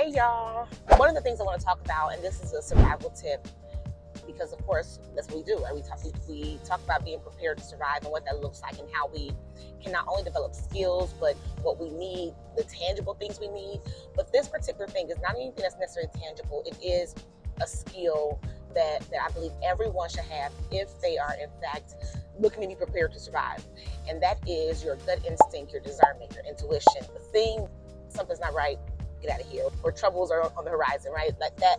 Hey y'all. One of the things I want to talk about, and this is a survival tip, because of course that's what we do, right? We talk about being prepared to survive and what that looks like and how we can not only develop skills, but what we need, the tangible things we need. But this particular thing is not anything that's necessarily tangible. It is a skill that I believe everyone should have if they are in fact looking to be prepared to survive. And that is your gut instinct, your discernment, your intuition. The thing, something's not right, get out of here, or troubles are on the horizon, right? Like that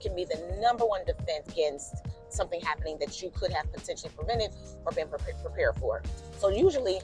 can be the number one defense against something happening that you could have potentially prevented or been prepared for. So usually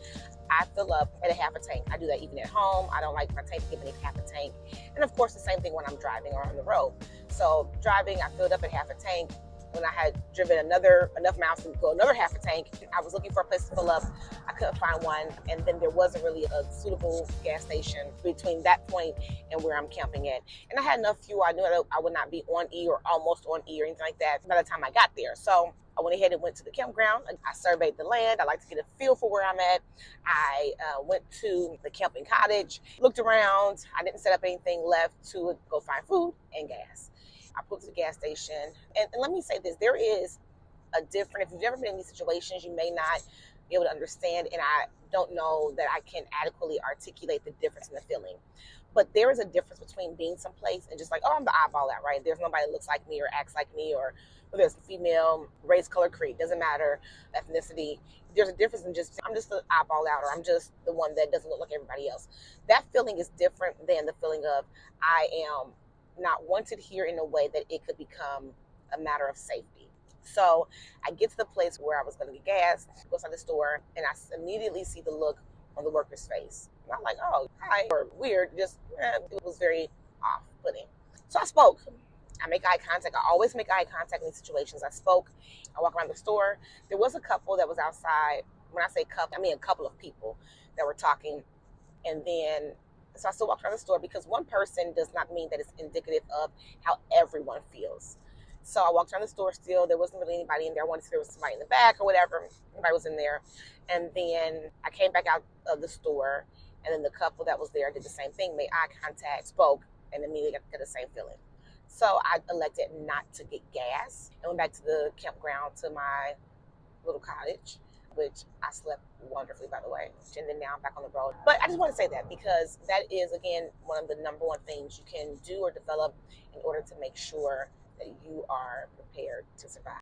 I fill up at a half a tank. I do that even at home. I don't like my tank to get beneath half a tank. And of course the same thing when I'm driving or on the road. So driving, I filled up at half a tank. When I had driven enough miles to go another half a tank, I was looking for a place to fill up. I couldn't find one, and then there wasn't really a suitable gas station between that point and where I'm camping at. And I had enough fuel. I knew that I would not be on E or almost on E or anything like that by the time I got there. So I went ahead and went to the campground. I surveyed the land. I like to get a feel for where I'm at. I went to the camping cottage, looked around. I didn't set up anything left to go find food and gas. I pulled to the gas station. And let me say this, there is a different, if you've never been in these situations, you may not be able to understand, and I don't know that I can adequately articulate the difference in the feeling. But there is a difference between being someplace and just like, oh, I'm the eyeball out, right? There's nobody that looks like me or acts like me, or there's a female, race, color, creed, doesn't matter, ethnicity. There's a difference in just, I'm just the eyeball out, or I'm just the one that doesn't look like everybody else. That feeling is different than the feeling of I am not wanted here in a way that it could become a matter of safety. So I get to the place where I was going to get gas, go inside the store, and I immediately see the look on the worker's face. And I'm like, oh, hi, or weird, just, it was very off-putting. So I spoke. I make eye contact. I always make eye contact in these situations. I spoke. I walk around the store. There was a couple that was outside. When I say couple, I mean a couple of people that were talking. And then so I still walked around the store, because one person does not mean that it's indicative of how everyone feels. So I walked around the store still. There wasn't really anybody in there. I wanted to see if there was somebody in the back or whatever. Nobody was in there. And then I came back out of the store, and then the couple that was there did the same thing, made eye contact, spoke, and immediately got the same feeling. So I elected not to get gas and went back to the campground, to my little cottage, which I slept wonderfully, by the way. And then now I'm back on the road. But I just want to say that, because that is, again, one of the number one things you can do or develop in order to make sure that you are prepared to survive.